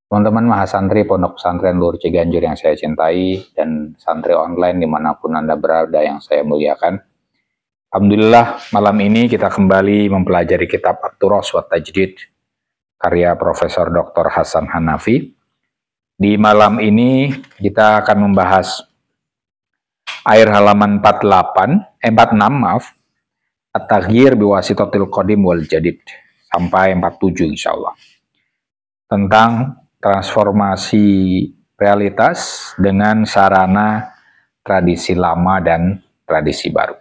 Teman-teman mahasantri Pondok Pesantren Luhur Ciganjur yang saya cintai dan santri online dimanapun Anda berada yang saya muliakan. Alhamdulillah malam ini kita kembali mempelajari kitab At-Turas wa Tajdid karya Profesor Dr. Hasan Hanafi. Di malam ini kita akan membahas air halaman 46 At-Taghyir biwasitatil qadim wal jadid sampai 47 insyaallah. Tentang transformasi realitas dengan sarana tradisi lama dan tradisi baru.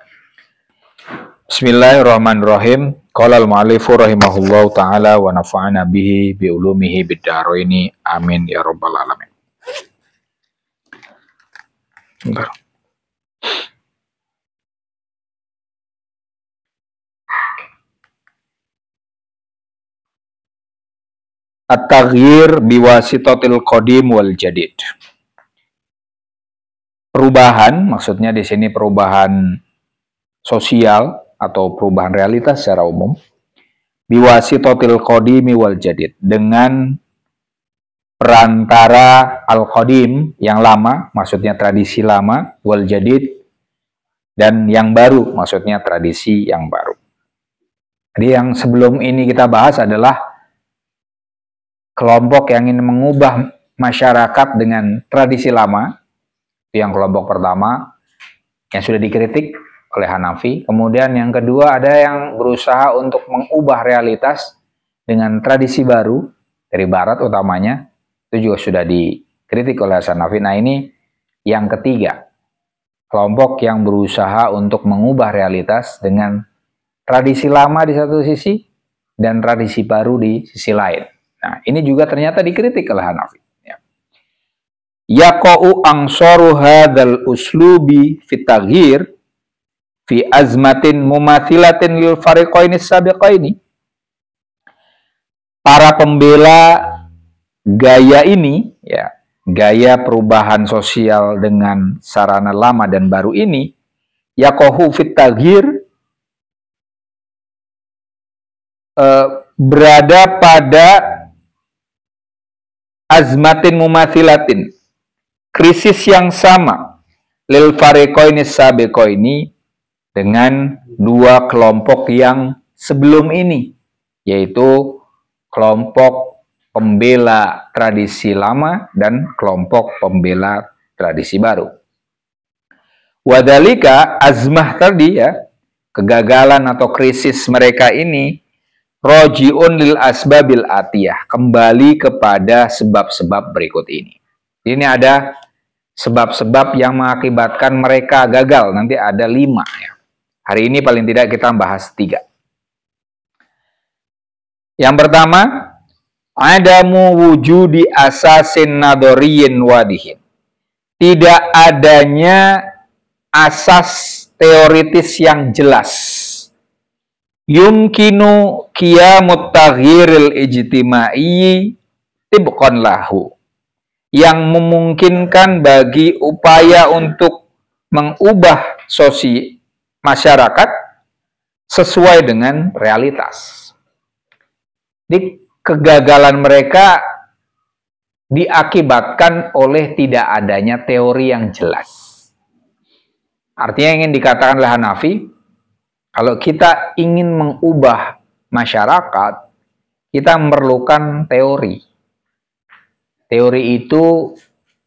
Bismillahirrahmanirrahim. Qala al-mu'allifu rahimahullahu ta'ala wa nafa'ana bihi bi ulumihi bid-dharaini. Amin ya rabbal alamin. Bentar. At-taghyir biwasitatil qadim wal jadid. Perubahan, maksudnya di sini perubahan sosial atau perubahan realitas secara umum. Biwasitatil qadim wal jadid, dengan perantara al-qadim yang lama, maksudnya tradisi lama, wal jadid dan yang baru, maksudnya tradisi yang baru. Jadi yang sebelum ini kita bahas adalah kelompok yang ingin mengubah masyarakat dengan tradisi lama. Itu yang kelompok pertama yang sudah dikritik oleh Hanafi. Kemudian yang kedua ada yang berusaha untuk mengubah realitas dengan tradisi baru dari barat utamanya. Itu juga sudah dikritik oleh Hanafi. Nah ini yang ketiga, kelompok yang berusaha untuk mengubah realitas dengan tradisi lama di satu sisi dan tradisi baru di sisi lain. Nah, ini juga ternyata dikritik oleh Hanafi. Yaqa'u ansaru hadzal uslubi fit taghyir fi azmatin mumathilatin lil fariqaini sabiqaini. Para pembela gaya ini, ya, gaya perubahan sosial dengan sarana lama dan baru ini, yaqa'u fit taghyir, berada pada azmatin mumathilatin, krisis yang sama, lil fariqaini sabiqaini, dengan dua kelompok yang sebelum ini, yaitu kelompok pembela tradisi lama dan kelompok pembela tradisi baru. Wadhalika, azmah tadi ya, kegagalan atau krisis mereka ini, roji'un lil asbabil atiyah, kembali kepada sebab-sebab berikut ini. Ini ada sebab-sebab yang mengakibatkan mereka gagal, nanti ada 5 ya. Hari ini paling tidak kita bahas 3. Yang pertama, adamu wujudi asasin nadoriyin wadihin. Tidak adanya asas teoritis yang jelas. Yumkinu qiyamut taghyiril ijtimai tibqan lahu, yang memungkinkan bagi upaya untuk mengubah masyarakat sesuai dengan realitas. Di kegagalan mereka diakibatkan oleh tidak adanya teori yang jelas. Artinya yang ingin dikatakan oleh Hanafi, kalau kita ingin mengubah masyarakat, kita memerlukan teori. Teori itu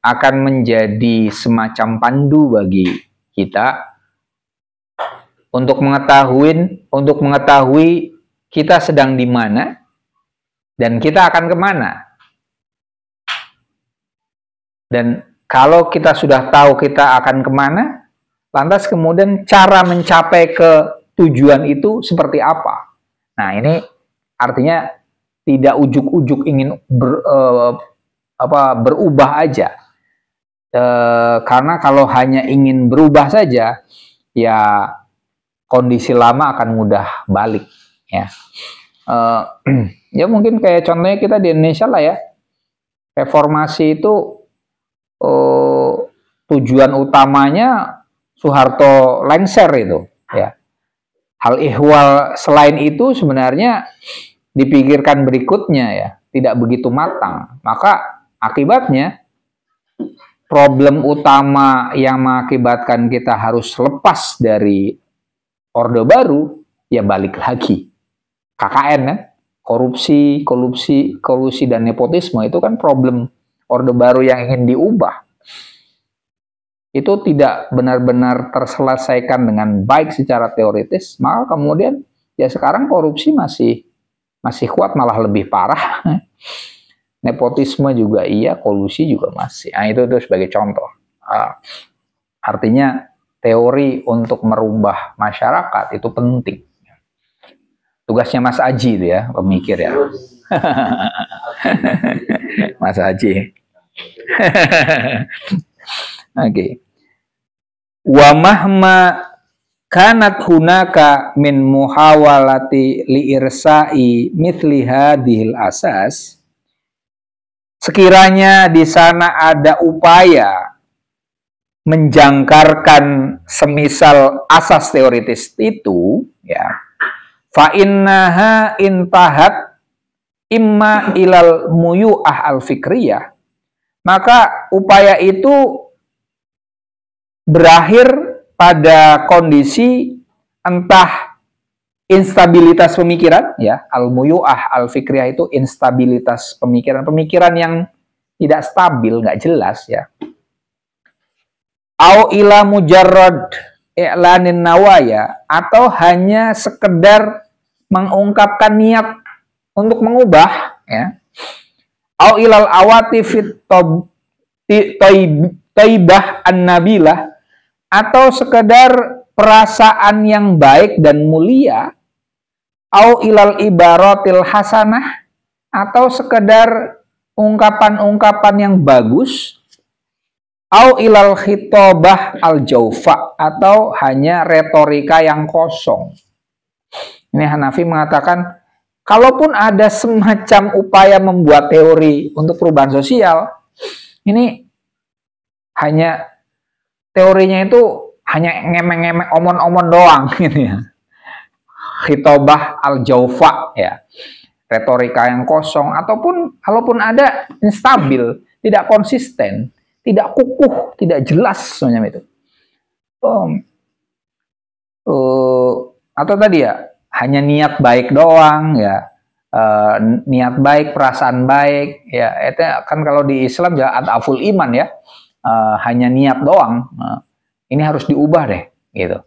akan menjadi semacam pandu bagi kita untuk mengetahui kita sedang di mana dan kita akan kemana. Dan kalau kita sudah tahu kita akan kemana, lantas kemudian cara mencapai ke tujuan itu seperti apa. Nah, ini artinya tidak ujuk-ujuk ingin berubah aja. Karena kalau hanya ingin berubah saja, ya kondisi lama akan mudah balik. Ya, ya mungkin kayak contohnya kita di Indonesia lah ya. Reformasi itu tujuan utamanya Soeharto lengser itu. Ya. Hal ihwal selain itu sebenarnya dipikirkan berikutnya ya. tidak begitu matang, maka akibatnya problem utama yang mengakibatkan kita harus lepas dari Orde Baru, ya balik lagi. KKN kan, kolusi dan nepotisme itu kan problem Orde Baru yang ingin diubah. Itu tidak benar-benar terselesaikan dengan baik secara teoritis, maka kemudian ya sekarang korupsi masih kuat, malah lebih parah. Nepotisme juga iya, kolusi juga masih. Nah, itu sebagai contoh. Artinya teori untuk merubah masyarakat itu penting. Tugasnya Mas Aji itu ya, pemikir ya. Mas Aji. Oke. Wa mahma kanat hunaka min muhawalati liirsai mithli hadhil asas, sekiranya di sana ada upaya menjangkarkan semisal asas teoritis itu, ya, fa innaha intahat imma ilal muyu'ah al-fikriyah, maka upaya itu berakhir pada kondisi entah instabilitas pemikiran, ya, al-muyu'ah al-fikriyah itu instabilitas pemikiran yang tidak stabil, nggak jelas, ya. Au ila mujarrad i'lanin nawaya, atau hanya sekedar mengungkapkan niat untuk mengubah, ya. Au ilal awatifit taibah an-nabilah, atau sekedar perasaan yang baik dan mulia, au ilal ibaratil hasanah, atau sekedar ungkapan-ungkapan yang bagus, au ilal khitobah al-jaufa, atau hanya retorika yang kosong. Ini Hanafi mengatakan, kalaupun ada semacam upaya membuat teori untuk perubahan sosial, ini hanya teorinya itu hanya ngemeng-ngemeng, omon-omon doang gitu ya. Khitobah al-jaufa, ya. Retorika yang kosong, ataupun kalaupun ada instabil, tidak konsisten, tidak kukuh, tidak jelas semacam itu. Atau tadi ya, hanya niat baik doang, ya. Niat baik, perasaan baik, ya. Itu kan kalau di Islam ya adaful iman, ya. Hanya niat doang. Ini harus diubah deh, gitu.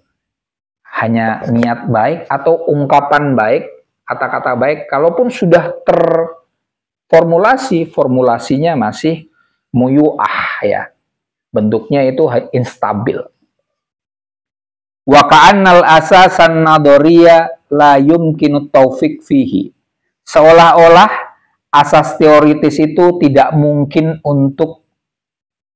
Hanya niat baik atau ungkapan baik, kata-kata baik, kalaupun sudah terformulasi, formulasinya masih muyu'ah, ya. Bentuknya itu instabil. Wa ka'annal asasan nadhariya la yumkinu taufiq fihi. Seolah-olah asas teoritis itu tidak mungkin untuk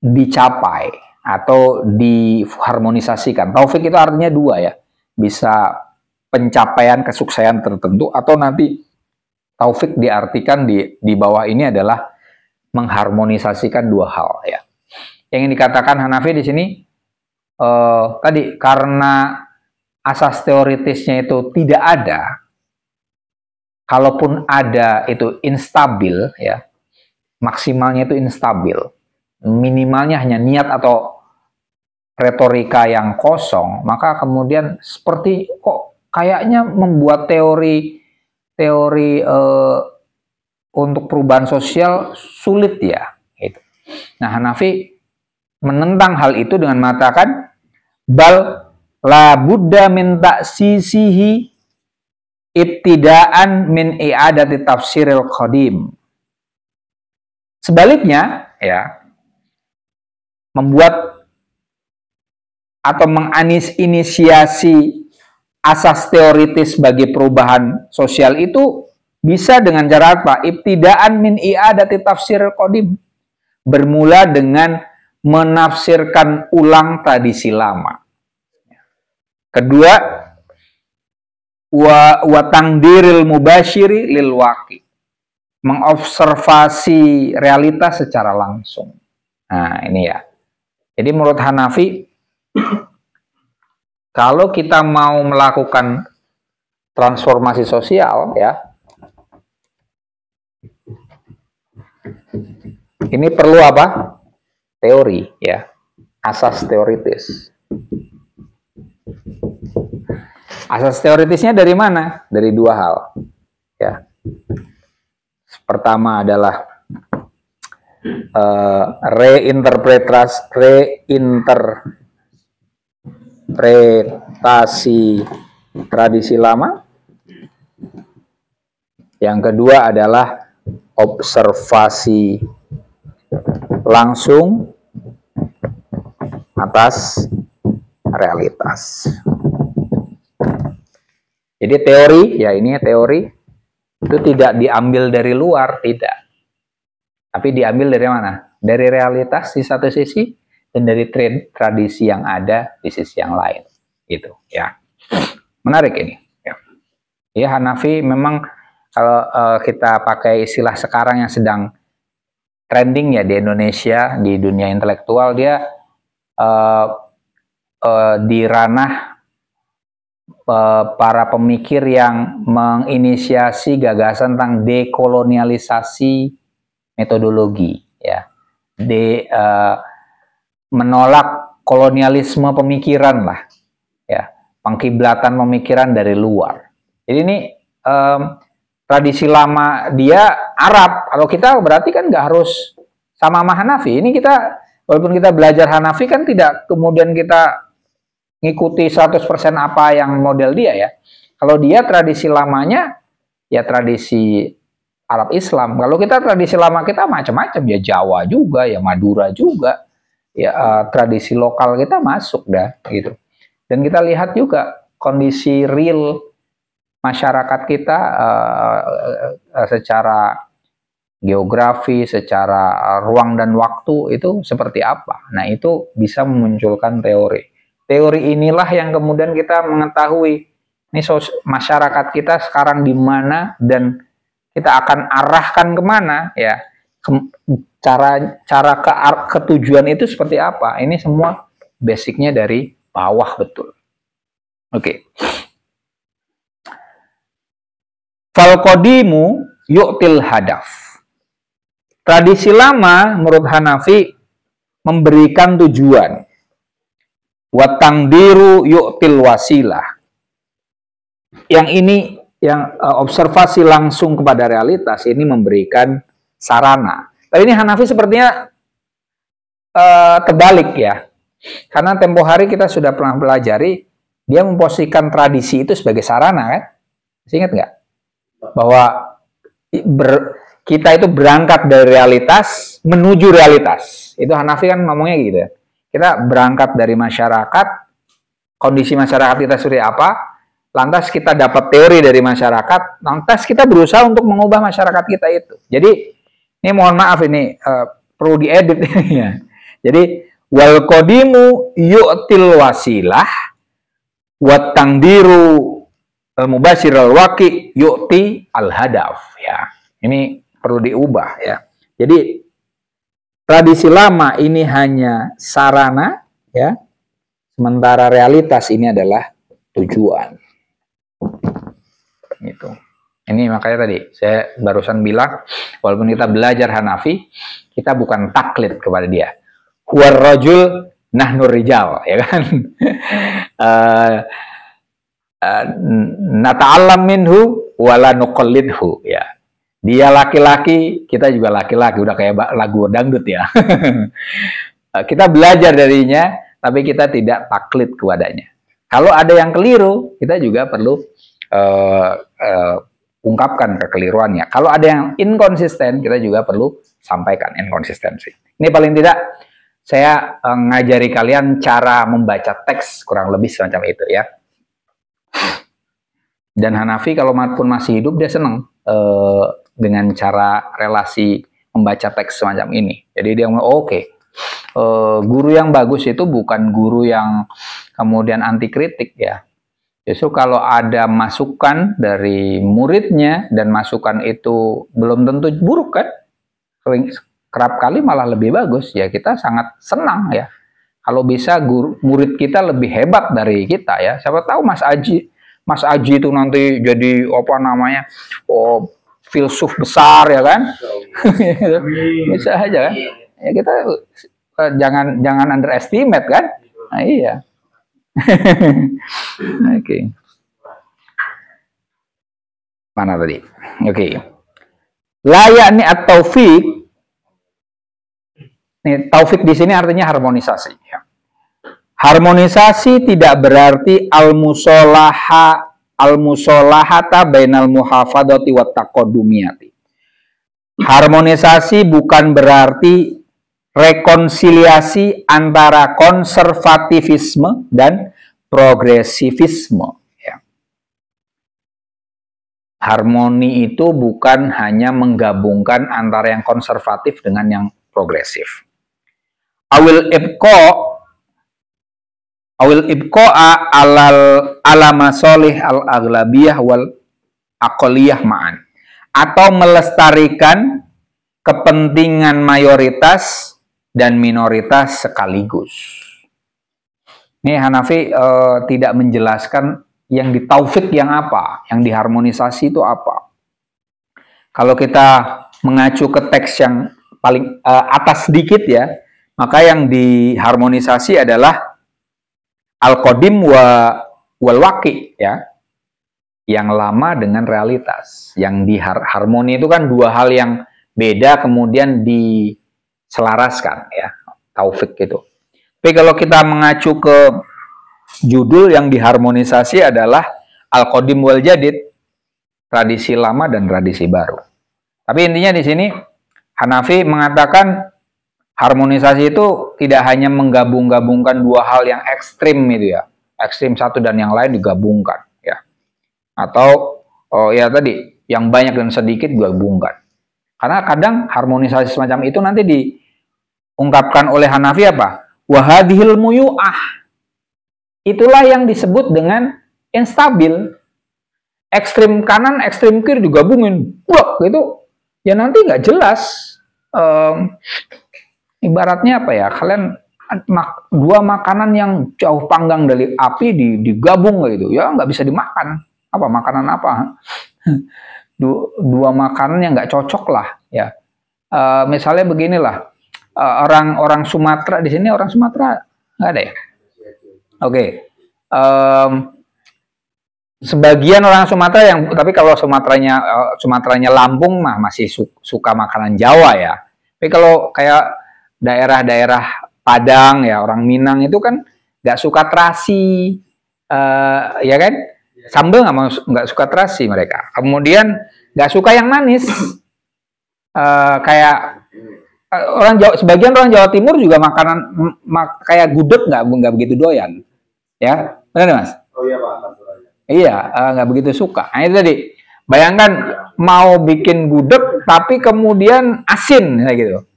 dicapai atau diharmonisasikan. Taufik itu artinya dua, ya. Bisa pencapaian kesuksesan tertentu, atau nanti taufik diartikan di bawah ini adalah mengharmonisasikan dua hal, ya. Yang dikatakan Hanafi di sini tadi karena asas teoritisnya itu tidak ada, kalaupun ada itu instabil, ya. Maksimalnya itu instabil. Minimalnya hanya niat atau retorika yang kosong, maka kemudian seperti kok kayaknya membuat teori untuk perubahan sosial sulit, ya. Gitu. Nah, Hanafi menentang hal itu dengan mengatakan bal la budda min ta'sisihi ibtidaan min i'adati tafsiril qadim. Sebaliknya, ya, membuat atau menginisiasi asas teoritis bagi perubahan sosial itu bisa dengan cara apa? Ibtidaan min i'adati tafsiril qadim. Bermula dengan menafsirkan ulang tradisi lama. Kedua, wa tangdiril mubashiri lil waqi. Mengobservasi realitas secara langsung. Nah, ini ya. Jadi menurut Hanafi, kalau kita mau melakukan transformasi sosial, ya, Ini perlu apa? Teori, ya. Asas teoritis. Asas teoritisnya dari mana? Dari dua hal, ya. Pertama adalah reinterpretasi tradisi lama. Yang kedua adalah observasi langsung atas realitas. Jadi teori, ya ini teori, itu tidak diambil dari luar, tidak. Tapi diambil dari mana? Dari realitas di satu sisi, dan dari tradisi yang ada di sisi yang lain. Gitu, ya. Menarik ini. Ya, Hanafi memang kalau kita pakai istilah sekarang yang sedang trending ya di Indonesia, di dunia intelektual, dia di ranah para pemikir yang menginisiasi gagasan tentang dekolonialisasi metodologi, ya, menolak kolonialisme pemikiran lah, ya, pengkiblatan pemikiran dari luar. Jadi ini tradisi lama dia Arab. Kalau kita berarti kan nggak harus sama Hanafi. Ini kita walaupun kita belajar Hanafi kan tidak kemudian kita ngikuti 100% apa yang model dia ya. Kalau dia tradisi lamanya ya tradisi Arab Islam. Kalau kita tradisi lama kita macam-macam ya, Jawa juga, ya Madura juga, ya tradisi lokal kita masuk dah gitu. Dan kita lihat juga kondisi real masyarakat kita secara geografi, secara ruang dan waktu itu seperti apa. Nah itu bisa memunculkan teori. Teori inilah yang kemudian kita mengetahui ini masyarakat kita sekarang di mana dan kita akan arahkan kemana, ya. Cara ketujuan itu seperti apa? Ini semua basicnya dari bawah betul. Oke. Falqadimu yu'til hadaf. Tradisi lama menurut Hanafi memberikan tujuan. Wa tangdiru yu'til wasilah. Yang ini yang observasi langsung kepada realitas ini memberikan sarana. Tapi ini Hanafi sepertinya terbalik ya. Karena tempo hari kita sudah pernah pelajari, dia memposisikan tradisi itu sebagai sarana kan? Masih ingat nggak? Bahwa kita itu berangkat dari realitas menuju realitas. Itu Hanafi kan ngomongnya gitu ya. Kita berangkat dari masyarakat, kondisi masyarakat kita seperti apa, lantas kita dapat teori dari masyarakat, lantas kita berusaha untuk mengubah masyarakat kita itu. Jadi, ini mohon maaf ini perlu diedit ini ya. Jadi, wal qadimu yu'til wasilah wa tangdiru mubashir al-waqi yu'ti al-hadaf ya. Ini perlu diubah ya. Jadi, tradisi lama ini hanya sarana ya. Sementara realitas ini adalah tujuan. Gitu. Ini makanya tadi saya barusan bilang walaupun kita belajar Hanafi, kita bukan taklid kepada dia. Huwar rajul nahnur rijal, ya kan? Nata'allam minhu wala nuqallidhu, ya. Dia laki-laki, kita juga laki-laki, udah kayak lagu dangdut ya. Kita belajar darinya, tapi kita tidak taklid kepadanya. Kalau ada yang keliru, kita juga perlu ungkapkan kekeliruannya. Kalau ada yang inkonsisten, kita juga perlu sampaikan inkonsistensi. Ini paling tidak saya ngajari kalian cara membaca teks kurang lebih semacam itu ya. Dan Hanafi kalau pun masih hidup dia senang dengan cara relasi membaca teks semacam ini. Jadi dia ngomong oke. Guru yang bagus itu bukan guru yang kemudian anti kritik ya. Justru kalau ada masukan dari muridnya dan masukan itu belum tentu buruk kan, kerap kali malah lebih bagus ya, kita sangat senang ya. Kalau bisa murid kita lebih hebat dari kita ya. Siapa tahu Mas Aji itu nanti jadi apa namanya, filsuf besar ya kan. Bisa aja kan. Ya kita jangan underestimate kan. Nah, iya. Oke. Mana tadi? Oke. Layak nih at-taufik. Nih, taufik di sini artinya harmonisasi. Harmonisasi tidak berarti al-musolahata bainal muhafadati wa taqaddumiyati. Harmonisasi bukan berarti rekonsiliasi antara konservativisme dan progresivisme. Ya. Harmoni itu bukan hanya menggabungkan antara yang konservatif dengan yang progresif. Awil ibqa'a ala masolih al-aghlabiyah wal aqliyah ma'an, atau melestarikan kepentingan mayoritas dan minoritas sekaligus. Ini Hanafi tidak menjelaskan yang ditaufik yang apa, yang diharmonisasi itu apa. Kalau kita mengacu ke teks yang paling atas sedikit ya, maka yang diharmonisasi adalah al-qadim wal waqi ya. Yang lama dengan realitas. Yang diharmoni itu kan dua hal yang beda kemudian diselaraskan ya. Taufik itu. Tapi kalau kita mengacu ke judul yang diharmonisasi adalah al-qadim wal jadid, tradisi lama dan tradisi baru. Tapi intinya di sini Hanafi mengatakan harmonisasi itu tidak hanya menggabung-gabungkan dua hal yang ekstrim itu ya. Ekstrim satu dan yang lain digabungkan ya. Atau ya tadi yang banyak dan sedikit digabungkan. Karena kadang harmonisasi semacam itu nanti diungkapkan oleh Hanafi apa? Wahadhil muyu'ah. Itulah yang disebut dengan instabil. Ekstrim kanan, ekstrim kiri digabungin. Wah, gitu. Ya nanti nggak jelas. Ibaratnya apa ya? Kalian dua makanan yang jauh panggang dari api digabung gitu. Ya nggak bisa dimakan. Apa makanan apa? Dua makanan yang nggak cocok lah. Ya. Misalnya beginilah. Orang Sumatera di sini orang Sumatera nggak ada ya? Oke. Sebagian orang Sumatera tapi kalau Sumateranya Lampung mah masih suka makanan Jawa ya. Tapi kalau kayak daerah-daerah Padang ya, orang Minang itu kan nggak suka terasi, ya kan? Sambal nggak suka terasi mereka. Kemudian nggak suka yang manis, kayak sebagian orang Jawa Timur juga makanan kayak gudeg nggak begitu doyan, ya, benar Mas? Oh iya Pak. Iya, nggak begitu suka. Nah itu tadi, bayangkan mau bikin gudeg tapi kemudian asin kayak gitu.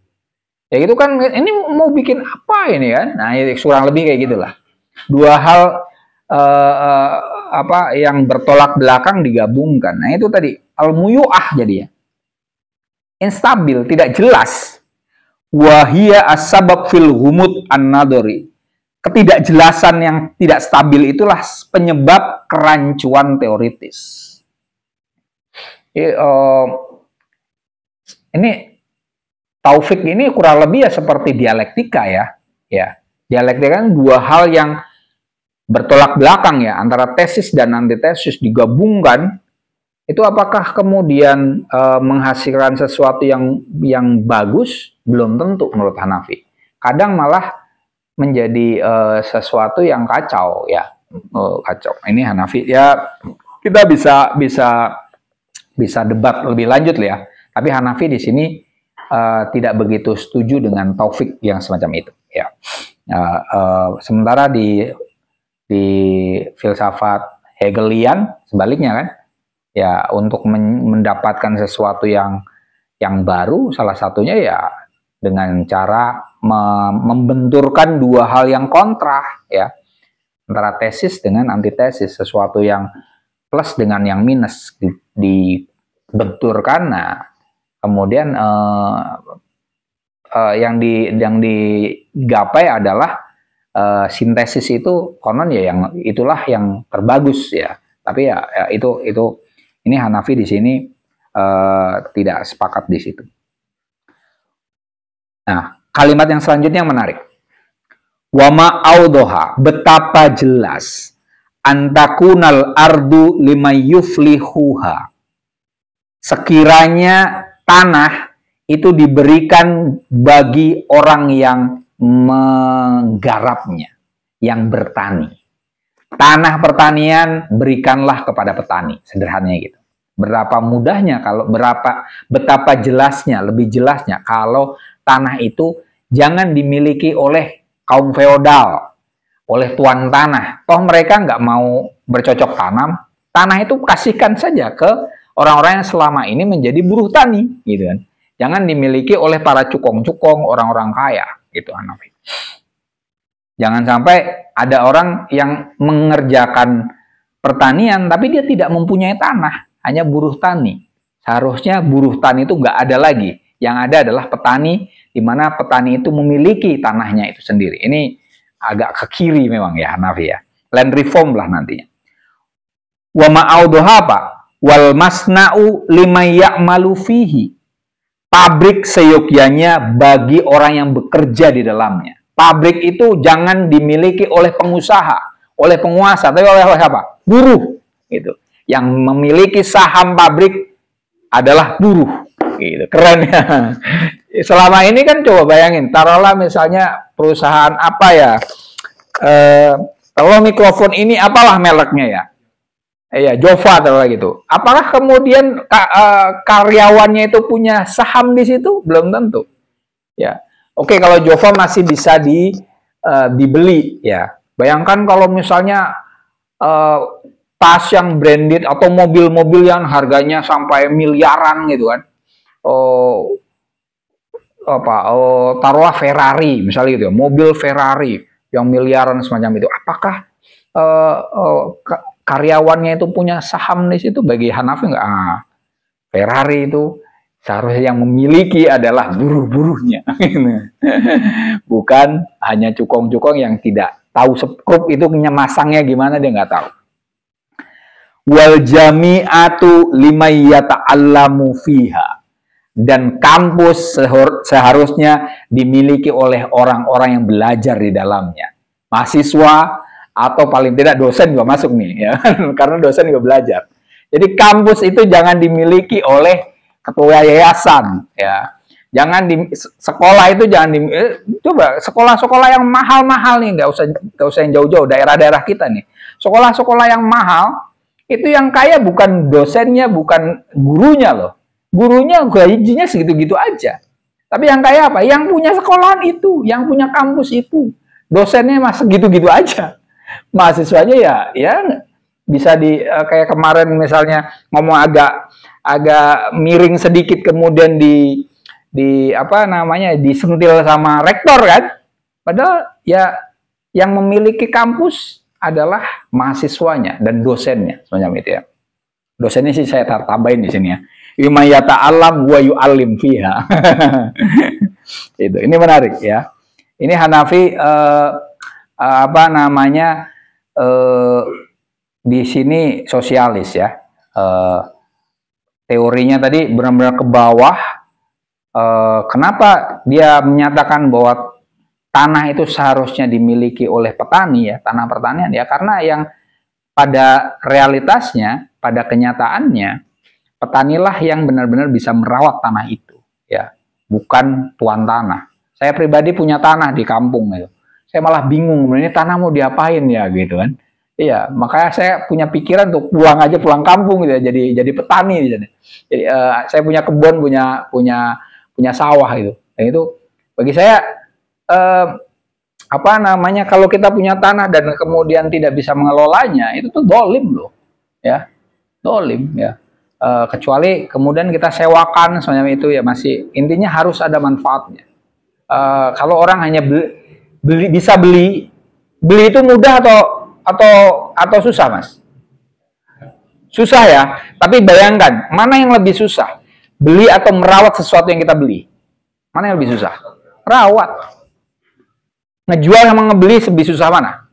Ya gitu kan, ini mau bikin apa ini kan? Nah ini kurang lebih kayak gitulah. Dua hal yang bertolak belakang digabungkan. Nah itu tadi al-muyu'ah jadinya. Instabil, tidak jelas. Wahia as-sabab fil humud an-nadori. Ketidakjelasan yang tidak stabil itulah penyebab kerancuan teoritis. Ini taufik ini kurang lebih ya seperti dialektika ya. Ya, dialektika kan dua hal yang bertolak belakang ya, antara tesis dan antitesis digabungkan. Itu apakah kemudian menghasilkan sesuatu yang bagus? Belum tentu menurut Hanafi. Kadang malah menjadi sesuatu yang kacau ya, kacau. Ini Hanafi ya, kita bisa debat lebih lanjut ya. Tapi Hanafi di sini tidak begitu setuju dengan taufik yang semacam itu ya. Sementara di filsafat Hegelian sebaliknya kan ya, untuk mendapatkan sesuatu yang baru salah satunya ya dengan cara membenturkan dua hal yang kontra ya, antara tesis dengan antitesis, sesuatu yang plus dengan yang minus dibenturkan. Nah kemudian yang digapai adalah sintesis itu konon ya, yang itulah yang terbagus ya. Tapi ya itu ini Hanafi di sini tidak sepakat di situ. Nah, kalimat yang selanjutnya yang menarik. Wa ma'audoha, betapa jelas antakunal ardu limayuflihuha. Sekiranya tanah itu diberikan bagi orang yang menggarapnya, yang bertani. Tanah pertanian berikanlah kepada petani, sederhananya gitu. Berapa mudahnya kalau betapa jelasnya, lebih jelasnya kalau tanah itu jangan dimiliki oleh kaum feodal, oleh tuan tanah. Toh mereka nggak mau bercocok tanam, tanah itu kasihkan saja ke orang-orang yang selama ini menjadi buruh tani, gitu kan. Jangan dimiliki oleh para cukong-cukong, orang-orang kaya, gitu Hanafi. Jangan sampai ada orang yang mengerjakan pertanian, tapi dia tidak mempunyai tanah, hanya buruh tani. Seharusnya buruh tani itu nggak ada lagi. Yang ada adalah petani, di mana petani itu memiliki tanahnya itu sendiri. Ini agak ke kiri memang ya Hanafi ya. Land reform lah nantinya. Wa ma'auduha apa? Wal masna'u liman ya'malu fihi. Pabrik seyogyanya bagi orang yang bekerja di dalamnya. Pabrik itu jangan dimiliki oleh pengusaha, oleh penguasa, tapi oleh apa? Buruh. Gitu. Yang memiliki saham pabrik adalah buruh. Gitu. Keren ya. Selama ini kan coba bayangin, taruhlah misalnya perusahaan apa ya, kalau mikrofon ini apalah mereknya ya, Jova atau gitu. Apakah kemudian karyawannya itu punya saham di situ? Belum tentu. Ya, oke, kalau Jova masih bisa dibeli ya. Bayangkan kalau misalnya tas yang branded atau mobil-mobil yang harganya sampai miliaran gitu kan. Taruhlah Ferrari misalnya gitu ya, mobil Ferrari yang miliaran semacam itu. Apakah karyawannya itu punya saham di situ? Bagi Hanafi nggak. Ferrari itu seharusnya yang memiliki adalah buruh-buruhnya, bukan hanya cukong-cukong yang tidak tahu skrup itu masangnya gimana, dia nggak tahu. Wal jami'atu limayyata'allamu fiha. Dan kampus seharusnya dimiliki oleh orang-orang yang belajar di dalamnya. Mahasiswa atau paling tidak dosen juga masuk nih, ya, karena dosen juga belajar. Jadi kampus itu jangan dimiliki oleh ketua yayasan, ya. Jangan sekolah itu jangan coba sekolah-sekolah yang mahal-mahal nih, nggak usah yang jauh-jauh, daerah-daerah kita nih. Sekolah-sekolah yang mahal itu yang kaya bukan dosennya, bukan gurunya loh. Gurunya gajinya segitu-gitu aja. Tapi yang kaya apa? Yang punya sekolahan itu, yang punya kampus itu. Dosennya masih gitu-gitu aja. Mahasiswanya ya bisa kayak kemarin misalnya ngomong agak miring sedikit, kemudian disentil sama rektor kan. Padahal ya yang memiliki kampus adalah mahasiswanya dan dosennya, semacam itu ya. Dosennya sih saya tambahin di sini ya. Imayata'allam wa yu'allim fiha. Itu. Ini menarik ya. Ini Hanafi di sini sosialis ya. Teorinya tadi benar-benar ke bawah. Kenapa dia menyatakan bahwa tanah itu seharusnya dimiliki oleh petani ya, tanah pertanian ya, karena yang pada realitasnya, pada kenyataannya, petanilah yang benar-benar bisa merawat tanah itu, ya, bukan tuan tanah. Saya pribadi punya tanah di kampung, gitu. Saya malah bingung, ini tanah mau diapain ya, gitu kan? Iya, makanya saya punya pikiran untuk pulang kampung, gitu, jadi petani, gitu. Jadi saya punya kebun, punya sawah, gitu. Dan itu bagi saya kalau kita punya tanah dan kemudian tidak bisa mengelolanya, itu tuh dolim loh, ya, dolim, ya. Kecuali kemudian kita sewakan semacam itu ya, masih intinya harus ada manfaatnya. Kalau orang hanya bisa beli itu mudah atau susah, Mas? Susah ya. Tapi bayangkan mana yang lebih susah, beli atau merawat sesuatu yang kita beli? Mana yang lebih susah? Rawat. Ngejual sama ngebeli lebih susah mana?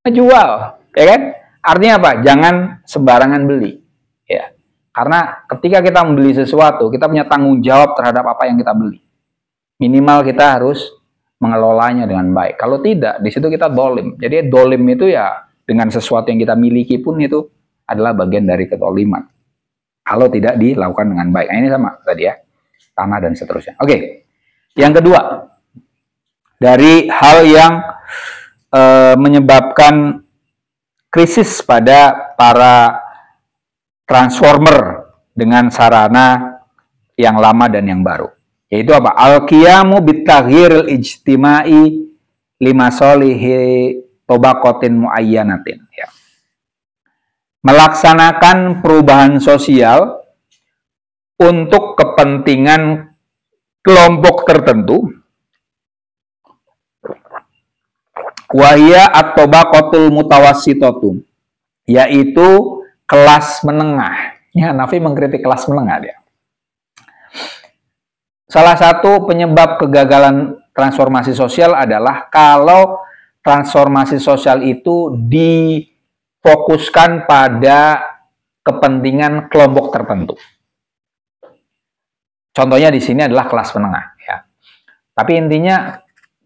Ngejual, ya kan? Artinya apa? Jangan sembarangan beli. Ya. Karena ketika kita membeli sesuatu, kita punya tanggung jawab terhadap apa yang kita beli. Minimal kita harus mengelolanya dengan baik. Kalau tidak, di situ kita dolim. Jadi dolim itu ya dengan sesuatu yang kita miliki pun itu adalah bagian dari kedoliman. Kalau tidak dilakukan dengan baik. Nah, ini sama tadi ya, tanah dan seterusnya. Oke, yang kedua, dari hal yang menyebabkan krisis pada para transformer dengan sarana yang lama dan yang baru. Yaitu apa? Al-qiyamu bitaghyiril ijtimai lima solihi tobakotin muayyanatin. Ya. Melaksanakan perubahan sosial untuk kepentingan kelompok tertentu. Wahya at-tobakotul mutawassitotum. Yaitu kelas menengah. Ya, Nafi mengkritik kelas menengah dia. Salah satu penyebab kegagalan transformasi sosial adalah kalau transformasi sosial itu difokuskan pada kepentingan kelompok tertentu. Contohnya di sini adalah kelas menengah. Ya. Tapi intinya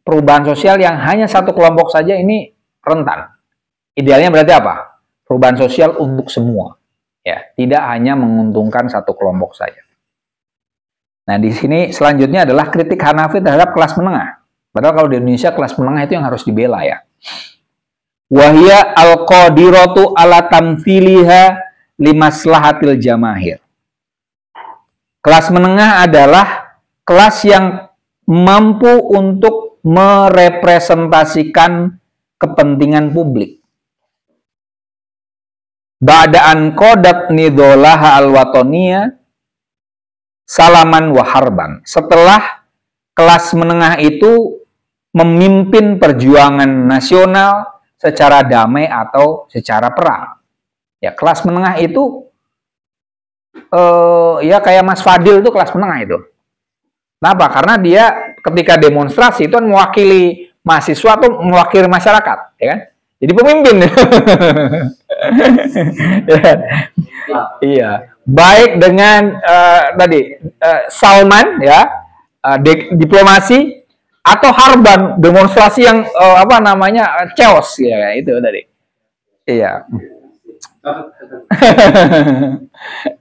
perubahan sosial yang hanya satu kelompok saja ini rentan. Idealnya berarti apa? Perubahan sosial untuk semua, ya, tidak hanya menguntungkan satu kelompok saja. Nah, di sini selanjutnya adalah kritik Hanafi terhadap kelas menengah. Padahal kalau di Indonesia kelas menengah itu yang harus dibela ya. Wahya al-qadiratu ala tamthiliha limaslahatil jamahir. Kelas menengah adalah kelas yang mampu untuk merepresentasikan kepentingan publik. Ba'da'an qodat nidolaha al-watoniyah salaman wa harban. Setelah kelas menengah itu memimpin perjuangan nasional secara damai atau secara perang. Ya, kelas menengah itu ya kayak Mas Fadil itu kelas menengah itu. Kenapa? Karena dia ketika demonstrasi itu kan mewakili mahasiswa atau mewakili masyarakat, ya kan? Jadi pemimpin. Ya. Iya, baik dengan Salman ya, diplomasi atau harban, demonstrasi yang chaos ya, itu tadi. Iya.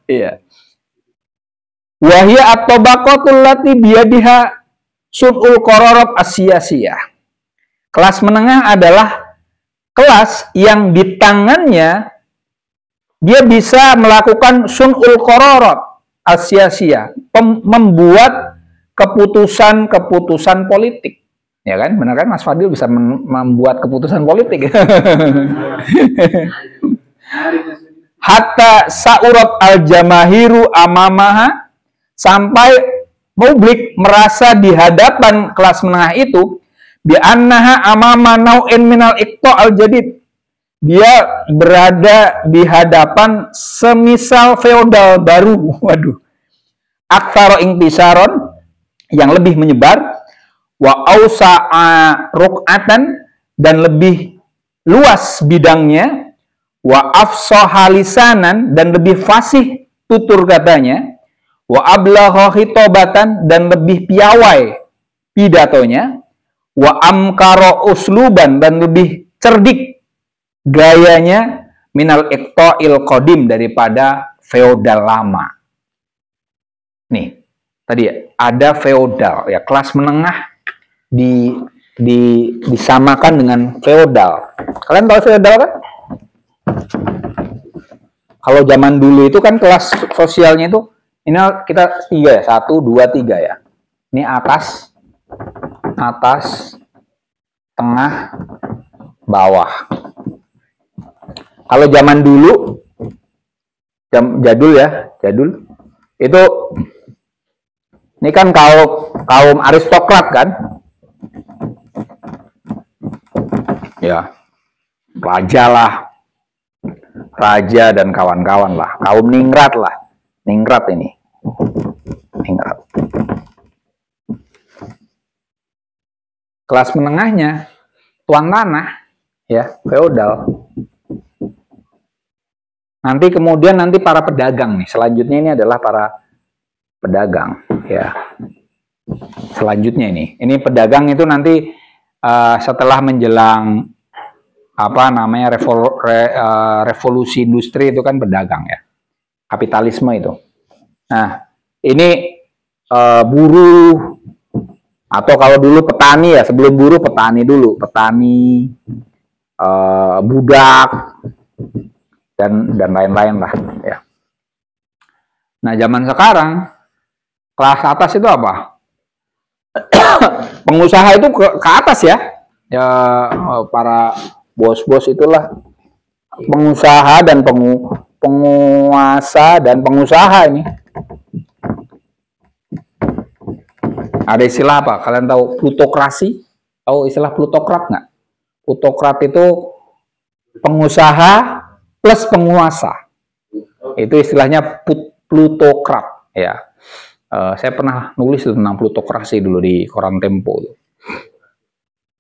Iya. Wahya at-tabaqatul lati biyadiha sun'ul qararab as-siyasiyah. Kelas menengah adalah kelas yang di tangannya dia bisa melakukan sun'ul qararab as-siyasiyah, membuat keputusan-keputusan politik. Ya kan? Benar kan Mas Fadil bisa membuat keputusan politik. Hatta sa'urat al-jamahiru amamaha, sampai publik merasa di hadapan kelas menengah itu bi'annaha amama nau'in minal iqta' al-jadid. Dia berada di hadapan semisal feodal baru. Waduh. Aktsara intisaron, yang lebih menyebar, wa ausa'a ruk'atan, dan lebih luas bidangnya, wa afsaha lisanan, dan lebih fasih tutur katanya, wa ablagha khitobatan, dan lebih piawai pidatonya, wa amkara usluban, dan lebih cerdik gayanya, minal iqta'il qadim, daripada feodal lama. Nih, tadi ada feodal ya, kelas menengah disamakan dengan feodal. Kalian tahu feodal kan? Kalau zaman dulu itu kan kelas sosialnya itu ini kita 3 ya, 1, 2, 3 ya. Ini atas, tengah, bawah. Kalau zaman dulu, jadul ya, itu ini kan kaum aristokrat kan, ya, raja dan kawan-kawan lah, kaum ningrat lah, ningrat ini. Ningrat. Kelas menengahnya tuan tanah ya, feodal. Nanti kemudian para pedagang nih. Selanjutnya ini adalah para pedagang ya. Selanjutnya ini pedagang itu nanti setelah menjelang revolusi industri itu kan pedagang ya. Kapitalisme itu. Nah, ini buruh atau kalau dulu petani ya, sebelum buruh petani dulu, petani, budak dan lain-lain lah ya. Nah, zaman sekarang kelas atas itu apa? Pengusaha itu ke atas ya. Ya, para bos-bos itulah pengusaha dan penguasa dan pengusaha ini. Ada istilah apa? Kalian tahu plutokrasi? Tahu istilah plutokrat nggak? Plutokrat itu pengusaha plus penguasa. Itu istilahnya plutokrat ya. Saya pernah nulis tentang plutokrasi dulu di koran Tempo.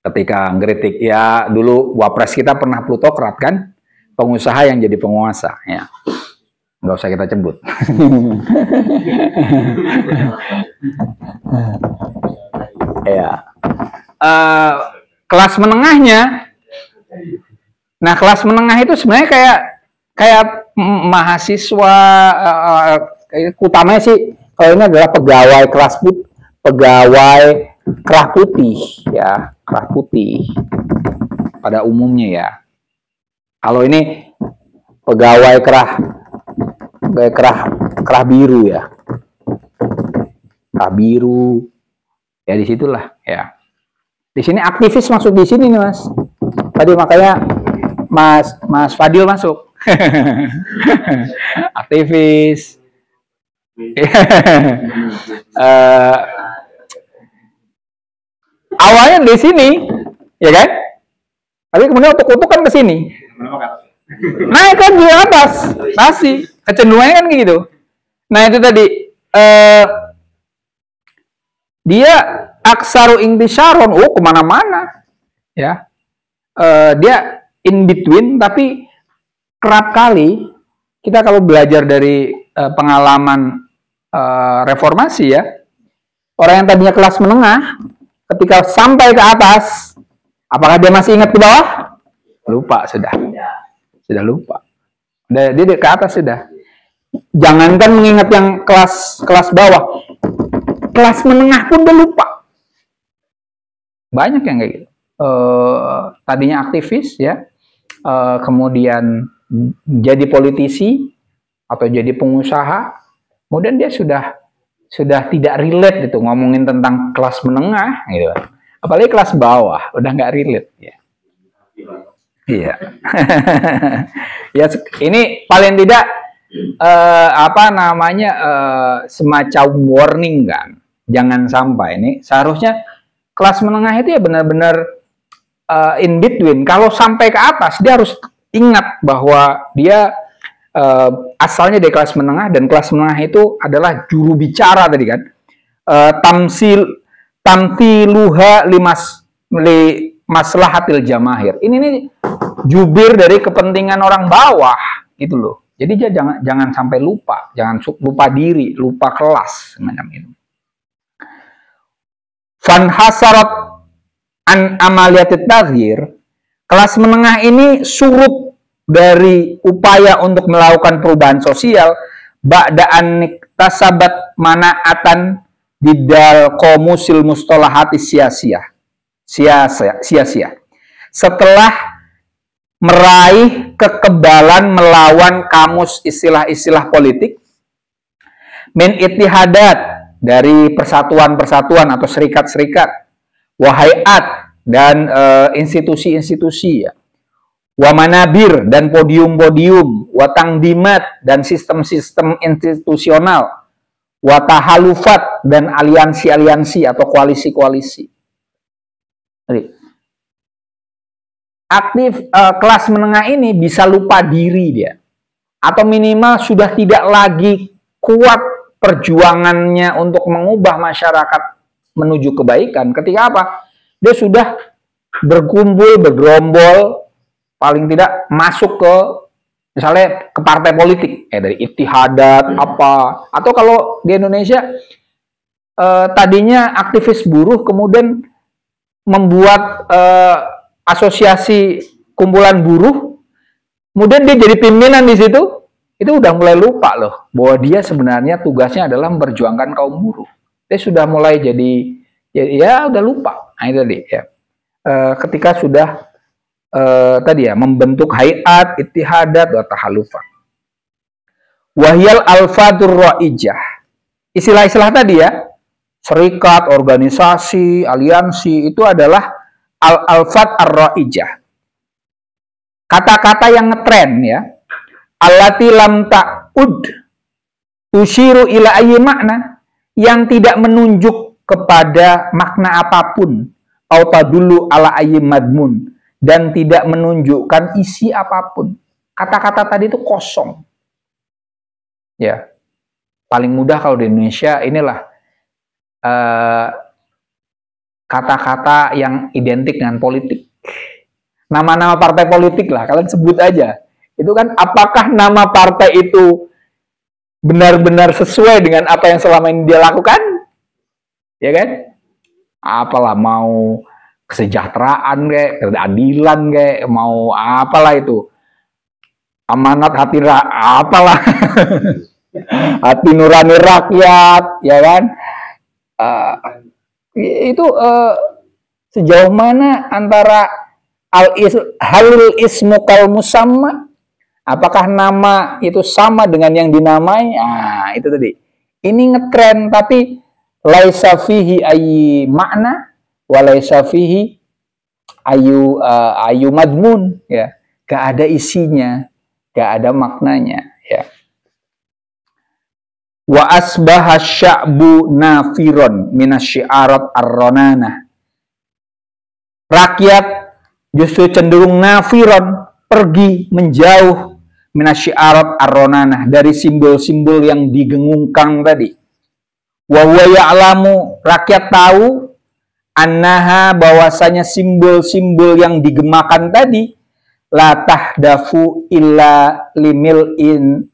Ketika ngeritik ya, dulu wapres kita pernah plutokrat kan? Pengusaha yang jadi penguasa ya. Nggak usah kita sebut. Ya. Kelas menengahnya. Nah, kelas menengah itu sebenarnya kayak mahasiswa, utamanya sih kalau ini adalah pegawai pegawai kerah putih ya, kerah putih pada umumnya ya. Kalau ini pegawai kerah biru ya, kerah biru ya, disitulah ya. Di sini aktivis masuk di sini nih Mas. Tadi makanya Mas Fadil masuk. Aktivis. Awalnya di sini, ya kan? Tapi kemudian utuk-utuk kan ke sini. Naik kan di atas, pasti kecenderungannya kan gitu. Nah itu tadi dia aksaru intisyaron, kemana-mana, ya. Dia in between, tapi kerap kali kita kalau belajar dari pengalaman reformasi ya, orang yang tadinya kelas menengah, ketika sampai ke atas, apakah dia masih ingat di bawah? Lupa sudah lupa. Dia ke atas sudah. Jangankan mengingat yang kelas bawah, kelas menengah pun dia lupa. Banyak yang kayak gitu. Tadinya aktivis ya, kemudian jadi politisi atau jadi pengusaha, kemudian dia sudah tidak relate gitu ngomongin tentang kelas menengah gitu. Apalagi kelas bawah udah nggak relate ya. Iya. Ya ini paling tidak semacam warning kan. Jangan sampai ini seharusnya kelas menengah itu ya benar-benar in between. Kalau sampai ke atas dia harus ingat bahwa dia asalnya dari kelas menengah, dan kelas menengah itu adalah juru bicara tadi kan. Tamtiluha maslahatil jamahir. Ini nih jubir dari kepentingan orang bawah gitu loh. Jadi dia jangan sampai lupa, jangan lupa diri, lupa kelas semacam itu. Fanhasarat an amaliyatit taghyir, kelas menengah ini surut dari upaya untuk melakukan perubahan sosial ba'da'an niktasabat mana'atan bidal qomusil mustalahati sia-sia. Setelah meraih kekebalan melawan kamus istilah-istilah politik, min ittihadat, dari persatuan-persatuan atau serikat-serikat, wahayat, dan institusi-institusi ya, wa manabir, dan podium-podium, wa tangdimat, dan sistem-sistem institusional, wa tahalufat, dan aliansi-aliansi atau koalisi-koalisi. Kelas menengah ini bisa lupa diri dia, atau minimal sudah tidak lagi kuat perjuangannya untuk mengubah masyarakat menuju kebaikan. Ketika apa? Dia sudah berkumpul, bergerombol, paling tidak masuk ke Misalnya ke partai politik, dari Ittihadat apa, atau kalau di Indonesia tadinya aktivis buruh kemudian membuat asosiasi kumpulan buruh, kemudian dia jadi pimpinan di situ, itu udah mulai lupa loh bahwa dia sebenarnya tugasnya adalah memperjuangkan kaum buruh. Dia sudah mulai jadi ya udah lupa. Nah, itu tadi ya. Ketika sudah tadi ya membentuk hayat, ittihadat, wa tahalufan. Wahyal alfadur ra'ijah. Istilah-istilah tadi ya, serikat, organisasi, aliansi, itu adalah al-alfat ar-ra'ijah. Kata-kata yang ngetren ya. Allati lam ta'ud tusyiru ila ayyi makna, yang tidak menunjuk kepada makna apapun, au tadullu ala ayyi madmun, dan tidak menunjukkan isi apapun. Kata-kata tadi itu kosong. Ya. Paling mudah kalau di Indonesia inilah kata-kata yang identik dengan politik. Nama-nama partai politik lah, kalian sebut aja. Itu kan apakah nama partai itu benar-benar sesuai dengan apa yang selama ini dia lakukan? Ya kan? Apalah, mau kesejahteraan kayak, keadilan kayak, mau apalah itu. Amanat hati apalah. Hati nurani rakyat, ya kan? Itu sejauh mana antara halil ismu kal musamma, apakah nama itu sama dengan yang dinamai? Nah, itu tadi. Ini ngetren, tapi laisa fihi ayyi makna wa laisa fihi ayu madmun, ya. Gak ada isinya, gak ada maknanya, ya. Wa asbaha sya'bu nafiron minasyi'arat ar-ronanah. Rakyat justru cenderung nafiron, pergi, menjauh, minasyi'arat ar-ronanah, dari simbol-simbol yang digengungkan tadi. Wa huwa ya'lamu, rakyat tahu, annaha, bahwasanya simbol-simbol yang digemakan tadi, la tahdafu illa limil'in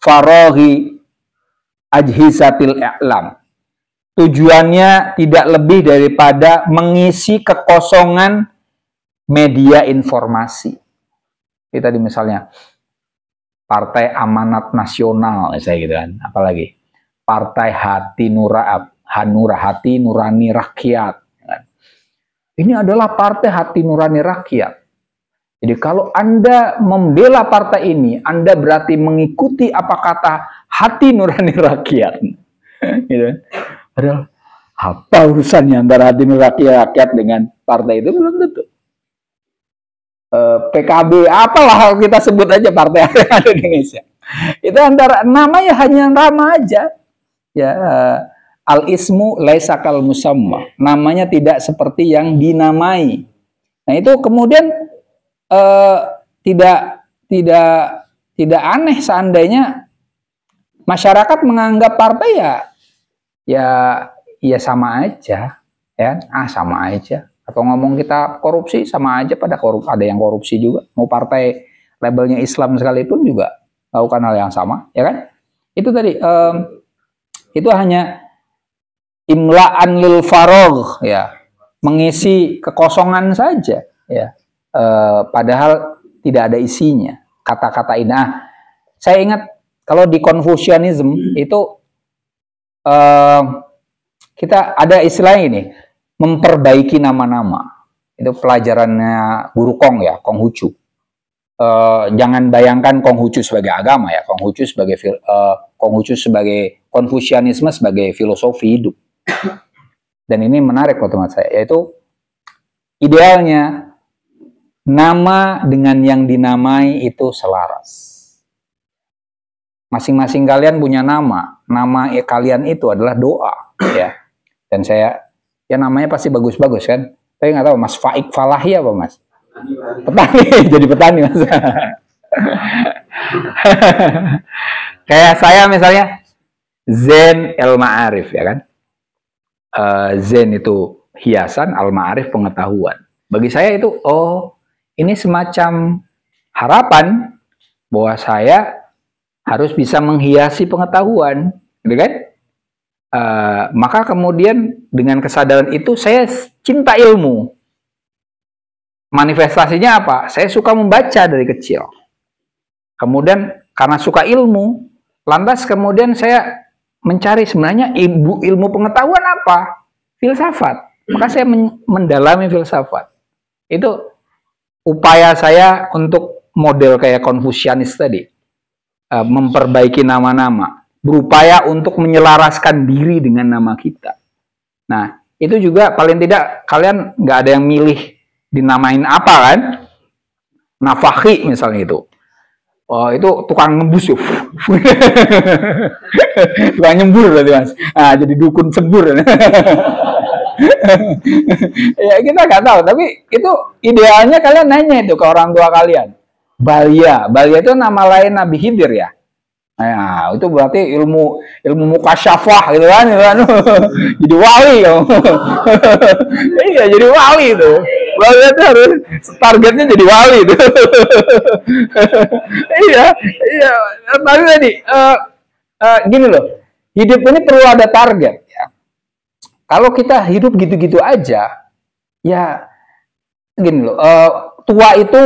faraghi ajhizatil i'lam. Tujuannya tidak lebih daripada mengisi kekosongan media informasi. Kita tadi misalnya Partai Amanat Nasional, misalnya gitu kan. Apalagi Partai Hati Hati Nurani Rakyat. Kan? Ini adalah Partai Hati Nurani Rakyat. Jadi kalau Anda membela partai ini, Anda berarti mengikuti apa kata hati nurani rakyat. Gitu. Padahal apa urusannya antara hati nurani rakyat dengan partai itu? Belum tentu. PKB, apalah kita sebut aja partai yang ada di Indonesia. Itu antara namanya hanya nama aja. Ya, al-ismu laisa kal musamma. Namanya tidak seperti yang dinamai. Nah, itu kemudian tidak aneh seandainya masyarakat menganggap partai ya sama aja, ya sama aja. Atau ngomong kita korupsi sama aja, pada ada yang korupsi juga. Mau partai labelnya Islam sekalipun juga lakukan hal yang sama, ya kan? Itu tadi itu hanya imla'an lil faragh, ya, mengisi kekosongan saja, ya. Padahal tidak ada isinya kata-kata ini. Nah, saya ingat kalau di Konfusianisme itu kita ada istilahnya ini, memperbaiki nama-nama. Itu pelajarannya guru Kong ya, Konghucu. Jangan bayangkan Konghucu sebagai agama ya, Konghucu sebagai Konfusianisme sebagai filosofi hidup. Dan ini menarik loh teman saya, yaitu idealnya nama dengan yang dinamai itu selaras. Masing-masing kalian punya nama. Nama kalian itu adalah doa, ya. Dan saya, ya namanya pasti bagus-bagus kan. Tapi nggak tahu Mas Faik Falahi apa Mas? Petani, jadi petani Mas. Kayak saya misalnya Zen El Ma'arif, ya kan. Zen itu hiasan, Al Ma'arif pengetahuan. Bagi saya itu, oh, ini semacam harapan bahwa saya harus bisa menghiasi pengetahuan, gitu kan? Maka kemudian dengan kesadaran itu saya cinta ilmu. Manifestasinya apa? Saya suka membaca dari kecil. Kemudian karena suka ilmu, lantas kemudian saya mencari sebenarnya ilmu pengetahuan apa? Filsafat. Maka saya mendalami filsafat. Itu upaya saya untuk model kayak Konfusianis tadi. Memperbaiki nama-nama. Berupaya untuk menyelaraskan diri dengan nama kita. Nah, itu juga paling tidak kalian nggak ada yang milih dinamain apa kan? Nafahi misalnya itu. Oh, itu tukang ngebus yuk. Tukang nyembur berarti Mas. Nah, jadi dukun sembur. Ya kita nggak tahu, tapi itu idealnya kalian nanya itu ke orang tua kalian. Balia itu nama lain Nabi Khidir ya. Nah, itu berarti ilmu mukasyafah gitu kan. Jadi wali kamu. Iya, jadi wali itu. Wali itu harus targetnya jadi wali itu. Iya. Tapi tadi gini loh, hidup ini perlu ada target ya. Kalau kita hidup gitu-gitu aja, ya gini loh, tua itu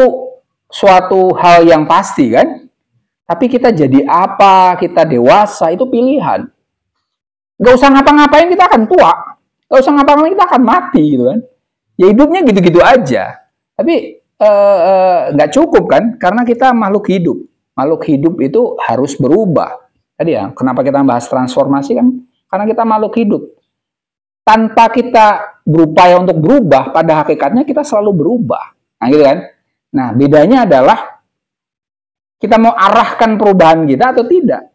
suatu hal yang pasti kan. Tapi kita jadi apa, kita dewasa, itu pilihan. Gak usah ngapa-ngapain, kita akan tua. Gak usah ngapa-ngapain, kita akan mati, gitu kan. Ya hidupnya gitu-gitu aja. Tapi gak cukup kan, karena kita makhluk hidup. Makhluk hidup itu harus berubah. Tadi ya, kenapa kita bahas transformasi kan? Karena kita makhluk hidup. Tanpa kita berupaya untuk berubah, pada hakikatnya kita selalu berubah. Nah gitu kan. Nah bedanya adalah kita mau arahkan perubahan kita atau tidak.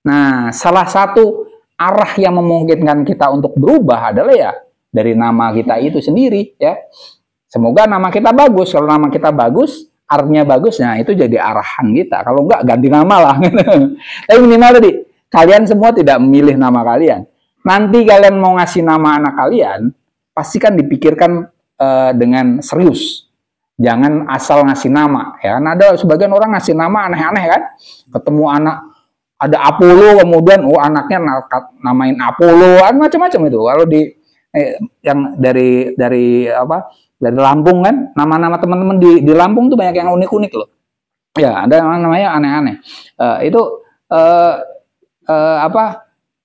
Nah, salah satu arah yang memungkinkan kita untuk berubah adalah ya dari nama kita itu sendiri ya. Semoga nama kita bagus. Kalau nama kita bagus, artinya bagus, nah itu jadi arahan kita. Kalau enggak, ganti nama lah. Tapi minimal tadi, kalian semua tidak memilih nama kalian. Nanti kalian mau ngasih nama anak kalian, pastikan dipikirkan dengan serius. Jangan asal ngasih nama, ya. Kan ada sebagian orang ngasih nama aneh-aneh kan. Ketemu anak ada Apollo, kemudian anaknya namain Apollo, macam-macam itu. Kalau di yang dari Lampung kan, nama-nama teman-teman di Lampung tuh banyak yang unik-unik loh. Ya, ada namanya aneh-aneh.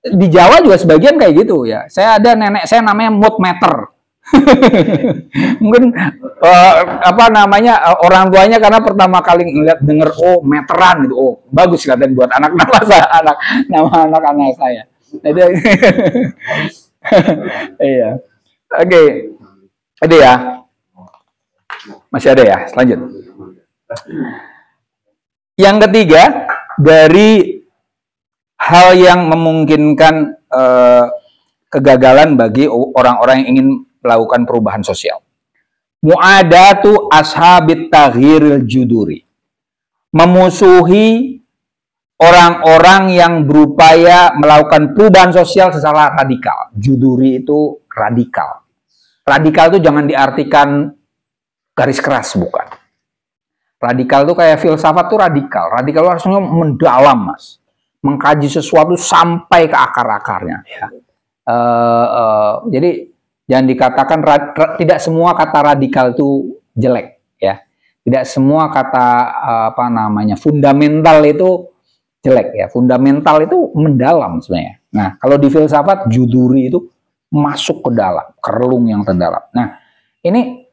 Di Jawa juga sebagian kayak gitu ya. Saya ada nenek saya namanya Mood Meter. Mungkin orang tuanya karena pertama kali denger meteran gitu, bagus katanya buat anak anak saya. Iya. Oke. Ada ya? Masih ada ya? Lanjut. Yang ketiga, dari hal yang memungkinkan kegagalan bagi orang-orang yang ingin melakukan perubahan sosial. Mu'adatu ashabit taghiril juduri. Memusuhi orang-orang yang berupaya melakukan perubahan sosial secara radikal. Juduri itu radikal. Radikal itu jangan diartikan garis keras, bukan. Radikal itu kayak filsafat itu radikal. Radikal itu harusnya mendalam, Mas. Mengkaji sesuatu sampai ke akar-akarnya. Ya. Jadi jangan dikatakan tidak semua kata radikal itu jelek, ya. Tidak semua kata fundamental itu jelek, ya. Fundamental itu mendalam sebenarnya. Nah, kalau di filsafat juduri itu masuk ke dalam, ke relung yang terdalam. Nah, ini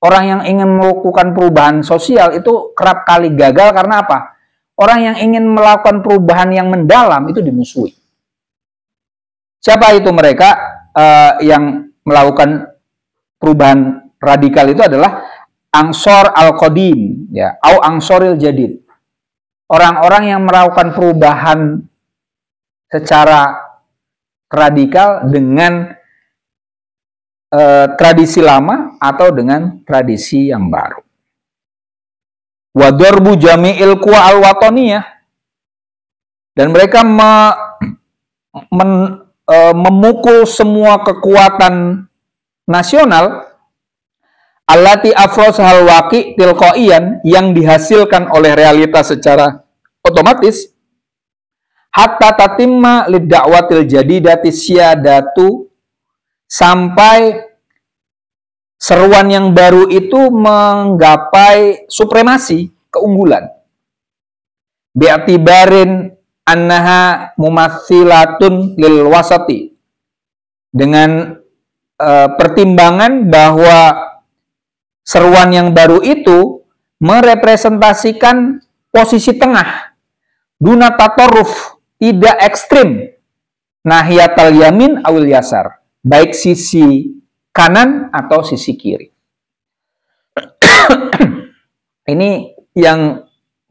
orang yang ingin melakukan perubahan sosial itu kerap kali gagal karena apa? Orang yang ingin melakukan perubahan yang mendalam itu dimusuhi. Siapa itu mereka? Yang melakukan perubahan radikal itu adalah Ansor al-Qadim, ya, au Ansoril Jadid. Orang-orang yang melakukan perubahan secara radikal dengan tradisi lama atau dengan tradisi yang baru. Wa darbu jami'il quwa al-wataniyah, dan mereka memukul semua kekuatan nasional allati afrosahal waqi tilqaiyan, yang dihasilkan oleh realitas secara otomatis, hatta tatimma lidda'watil jadidati syadatu, sampai seruan yang baru itu menggapai supremasi, keunggulan. Bi'atibarin annaha mumatsilatun lil wasati, dengan pertimbangan bahwa seruan yang baru itu merepresentasikan posisi tengah, duna tatorruf, tidak ekstrim, nahiyatal yamin awil yasar, baik sisi kanan atau sisi kiri. Ini yang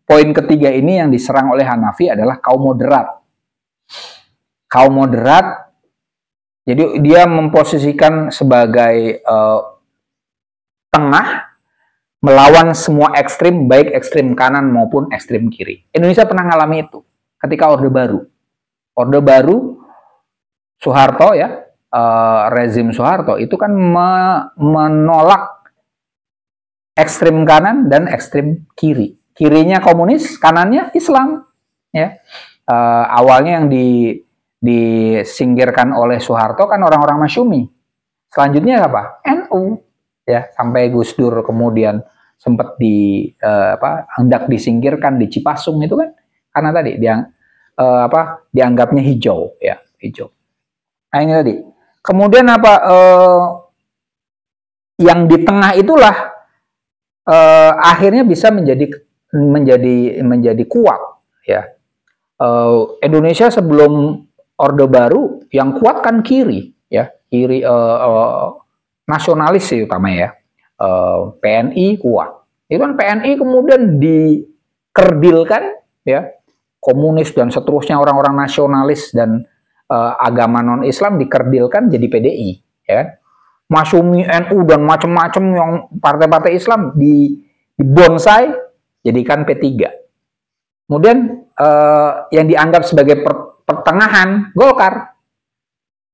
poin ketiga ini yang diserang oleh Hanafi adalah kaum moderat. Kaum moderat, jadi dia memposisikan sebagai tengah, melawan semua ekstrim, baik ekstrim kanan maupun ekstrim kiri. Indonesia pernah ngalami itu ketika Orde Baru. Orde Baru, Soeharto ya, rezim Soeharto itu kan menolak ekstrim kanan dan ekstrim kiri. Kirinya komunis, kanannya Islam. Ya, awalnya yang disingkirkan oleh Soeharto kan orang-orang Masyumi. Selanjutnya apa? NU. Ya, sampai Gus Dur kemudian sempat hendak disingkirkan di Cipasung itu kan karena tadi dia dianggapnya hijau, ya, hijau. Nah, ini tadi. Kemudian yang di tengah itulah akhirnya bisa menjadi kuat, ya. Indonesia sebelum Orde Baru yang kuat kan kiri, ya, kiri nasionalis sih utamanya, ya. PNI kuat. Itu kan PNI kemudian dikerdilkan, ya, komunis dan seterusnya, orang-orang nasionalis dan agama non-Islam dikerdilkan jadi PDI, ya kan? Masyumi, NU dan macam-macam yang partai-partai Islam dibonsai jadikan P3. Kemudian yang dianggap sebagai pertengahan Golkar.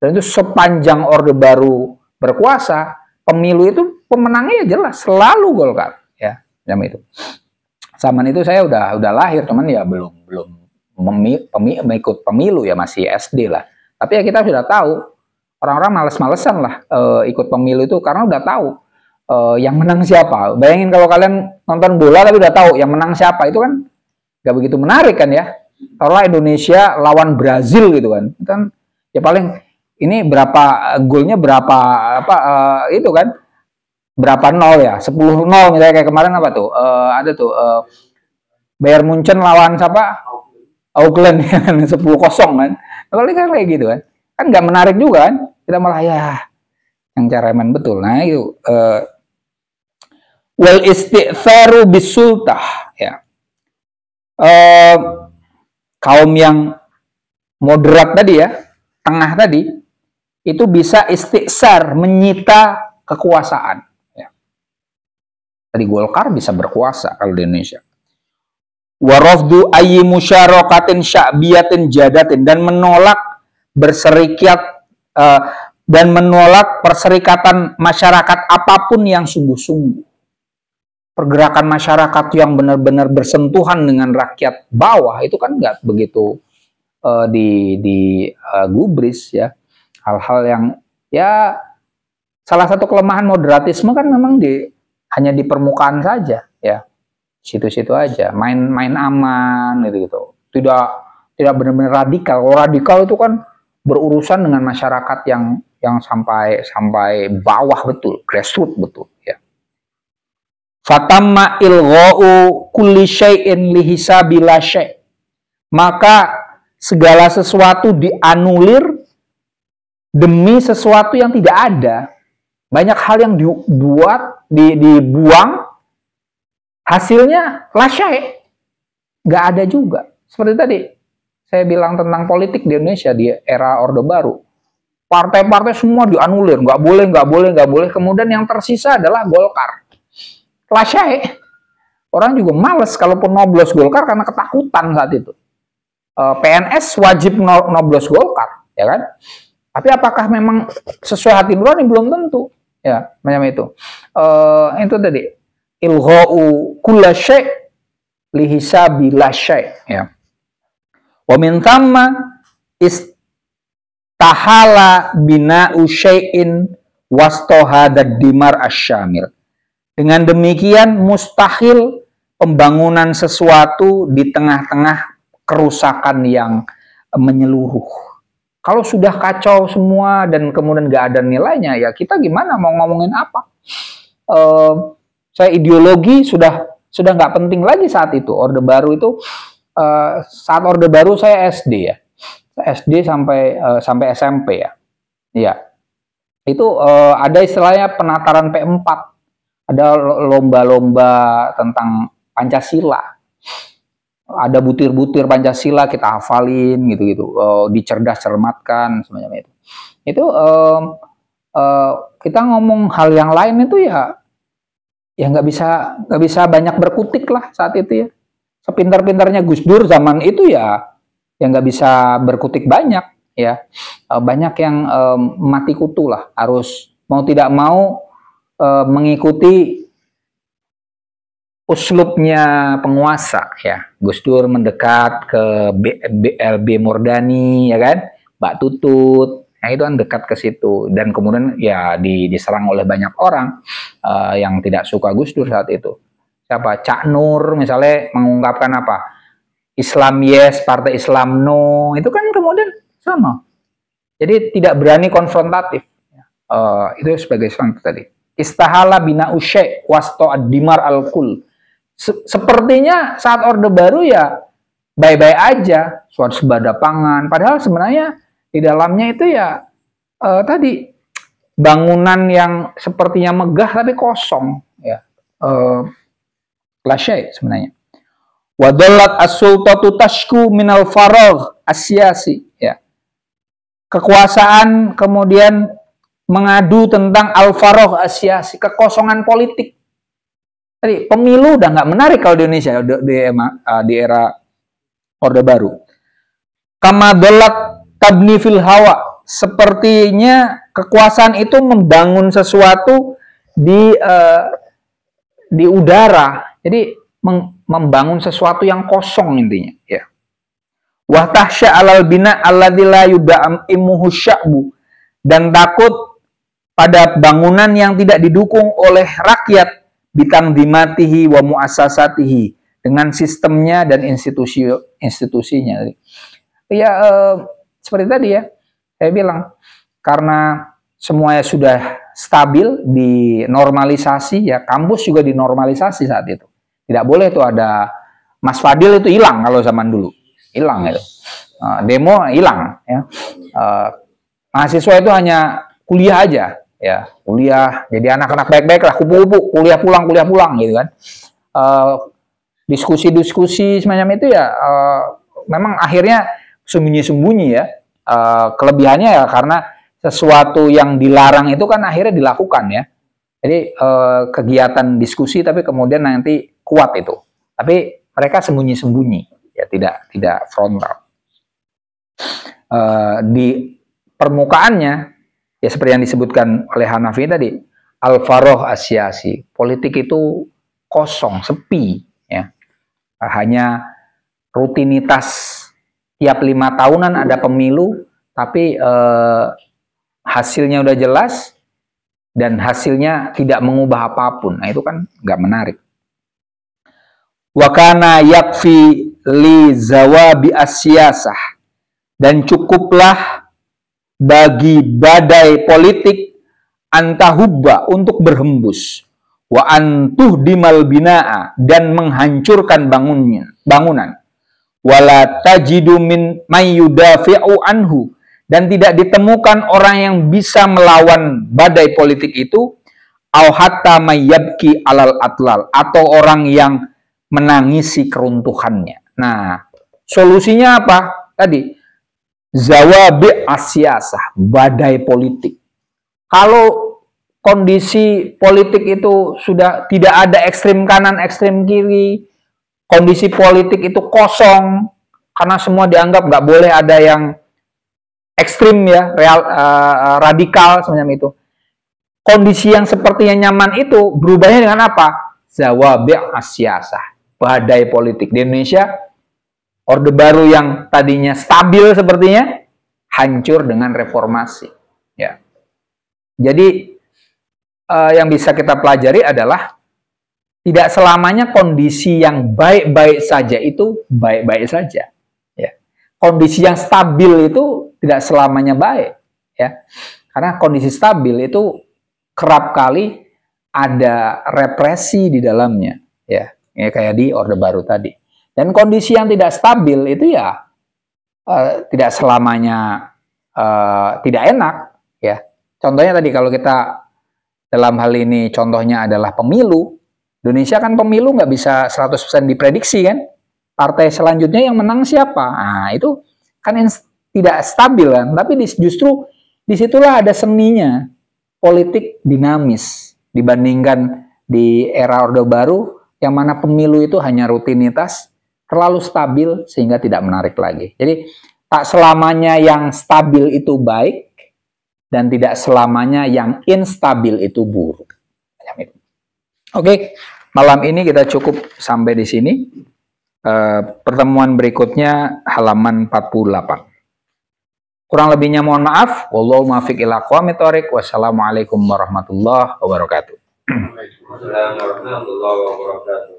Dan itu sepanjang Orde Baru berkuasa, pemilu itu pemenangnya jelas selalu Golkar, ya, zaman itu. Zaman itu saya udah lahir, cuman ya belum mengikut pemilu, ya, masih SD lah. Tapi ya kita sudah tahu, orang-orang males-malesan lah ikut pemilu itu karena udah tahu yang menang siapa. Bayangin kalau kalian nonton bola tapi udah tahu yang menang siapa, itu kan gak begitu menarik kan, ya. Kalau Indonesia lawan Brazil gitu kan ya paling ini berapa golnya, berapa itu kan, berapa nol, ya, 10-0 misalnya, kayak kemarin apa tuh, ada tuh Bayern Munchen lawan siapa, Auckland, ya kan, 10-0 kan. Kalau kan kayak gitu kan nggak menarik juga kan, kita malah ya yang cara main betul. Nah itu wal isti'tharu bisultah, ya. Kaum yang moderat tadi, ya, tengah tadi, itu bisa istiqsar, menyita kekuasaan, ya. Tadi Golkar bisa berkuasa kalau di Indonesia. Warafdu ayyi musyarakatin sya'biyatin jadatin, dan menolak berserikat dan menolak perserikatan masyarakat apapun yang sungguh-sungguh. Pergerakan masyarakat yang benar-benar bersentuhan dengan rakyat bawah itu kan nggak begitu gubris, ya. Hal-hal yang, ya, salah satu kelemahan moderatisme kan memang hanya di permukaan saja, ya, situ-situ aja, main aman gitu. Tidak benar-benar radikal. Kalau radikal itu kan berurusan dengan masyarakat yang sampai bawah betul, grassroots betul, ya. Fatamma ilgha'u kulli syai'in lihisabi la syai', maka segala sesuatu dianulir demi sesuatu yang tidak ada. Banyak hal yang dibuang, hasilnya la syai', nggak ada juga. Seperti tadi saya bilang tentang politik di Indonesia di era Orde Baru. Partai-partai semua dianulir, nggak boleh. Kemudian yang tersisa adalah Golkar. La syai'. Orang juga males kalaupun noblos Golkar karena ketakutan saat itu. PNS wajib noblos Golkar, ya kan? Tapi apakah memang sesuai hati nurani? Belum tentu. ya, macam itu. Itu tadi ilgha'u kulla syai' li hisabi la syai', ya. Wa min thamma istahala bina'u syai'in wastohadad dimar asyamil. Dengan demikian mustahil pembangunan sesuatu di tengah-tengah kerusakan yang menyeluruh. Kalau sudah kacau semua dan kemudian nggak ada nilainya, ya kita gimana mau ngomongin apa? Saya ideologi sudah nggak penting lagi saat itu. Orde Baru itu saat Orde Baru saya SD ya, SD sampai SMP ya, iya. Itu ada istilahnya penataran P4, ada lomba-lomba tentang Pancasila. Ada butir-butir Pancasila kita hafalin gitu-gitu, dicerdas cermatkan semacam itu. Itu kita ngomong hal yang lain itu ya nggak bisa banyak berkutik lah saat itu ya. Sepintar-pintarnya Gus Dur zaman itu ya nggak bisa berkutik banyak ya. Banyak yang mati kutu lah, harus mau tidak mau mengikuti uslubnya penguasa ya. Gus Dur mendekat ke BLB Murdani ya kan, Mbak Tutut, nah itu kan dekat ke situ, dan kemudian ya diserang oleh banyak orang yang tidak suka Gus Dur saat itu. Siapa? Cak Nur misalnya mengungkapkan apa? Islam yes, Partai Islam no, itu kan kemudian sama. Jadi tidak berani konfrontatif. Itu sebagai contoh tadi. Istahala bina usyai wasto ad-dimar al-kul. Sepertinya saat Orde Baru ya baik-baik aja, swasembada pangan. Padahal sebenarnya di dalamnya itu ya tadi bangunan yang sepertinya megah tapi kosong ya. La syai' sebenarnya. Wadallat as-sultatu tashku minal faragh asyasi ya. Kekuasaan kemudian mengadu tentang al-faragh asyasi, kekosongan politik. Tadi pemilu udah nggak menarik kalau di Indonesia di era Orde Baru. Kama dalat tabni fil hawa, sepertinya kekuasaan itu membangun sesuatu di udara. Jadi membangun sesuatu yang kosong intinya ya. Wa tahsya alal bina alladzi la yudaimuhu sya'bu, dan takut pada bangunan yang tidak didukung oleh rakyat, bitang dimatihi wa muasasatihi, dengan sistemnya dan institusinya. Ya seperti tadi ya, saya bilang karena semuanya sudah stabil, dinormalisasi ya, kampus juga dinormalisasi saat itu. Tidak boleh tuh ada Mas Fadil itu hilang kalau zaman dulu, hilang itu. Demo hilang ya. Mahasiswa itu hanya kuliah aja ya, kuliah jadi anak-anak baik-baik lah, kupu-kupu, kuliah pulang gitu kan. Diskusi-diskusi semacam itu ya memang akhirnya sembunyi-sembunyi ya. Kelebihannya ya karena sesuatu yang dilarang itu kan akhirnya dilakukan ya. Jadi kegiatan diskusi tapi kemudian nanti kuat itu. Tapi mereka sembunyi-sembunyi ya, tidak frontal. Di permukaannya ya seperti yang disebutkan oleh Hanafi tadi, al-faragh asyasi, politik itu kosong, sepi ya. Hanya rutinitas tiap 5 tahunan ada pemilu, tapi hasilnya udah jelas dan hasilnya tidak mengubah apapun. Nah itu kan nggak menarik. Wa kana yakfi li zawabi asyasah, dan cukuplah bagi badai politik antahubba, untuk berhembus, wa antuh dimal binaa, dan menghancurkan bangunan, wala tajidu min mayyudafi'u anhu, dan tidak ditemukan orang yang bisa melawan badai politik itu, au hatta mayyabki alal atlal, atau orang yang menangisi keruntuhannya. Nah, solusinya apa? Tadi zawabi asyasah, badai politik. Kalau kondisi politik itu sudah tidak ada ekstrem kanan, ekstrem kiri, kondisi politik itu kosong karena semua dianggap nggak boleh ada yang ekstrim ya, radikal semacam itu. kondisi yang sepertinya nyaman itu berubahnya dengan apa? Zawabi' as-siyasah, badai politik. Di Indonesia, Orde Baru yang tadinya stabil sepertinya hancur dengan reformasi. Ya. Jadi yang bisa kita pelajari adalah tidak selamanya kondisi yang baik-baik saja itu baik-baik saja. Ya. Kondisi yang stabil itu tidak selamanya baik. Ya. Karena kondisi stabil itu kerap kali ada represi di dalamnya. Ya. Kayak di Orde Baru tadi. Dan kondisi yang tidak stabil itu ya tidak selamanya tidak enak. Ya. Contohnya tadi kalau kita dalam hal ini contohnya adalah pemilu. Indonesia kan pemilu nggak bisa 100% diprediksi kan. Partai selanjutnya yang menang siapa? Nah itu kan tidak stabil kan. Tapi justru disitulah ada seninya. Politik dinamis dibandingkan di era Orde Baru yang mana pemilu itu hanya rutinitas, terlalu stabil sehingga tidak menarik lagi. Jadi tak selamanya yang stabil itu baik, dan tidak selamanya yang instabil itu buruk. Oke, malam ini kita cukup sampai di sini. Pertemuan berikutnya halaman 48. Kurang lebihnya mohon maaf. Wallahu muwaffiq ila aqwamit thoriq. Wassalamualaikum warahmatullahi wabarakatuh. Waalaikumsalam warahmatullahi wabarakatuh.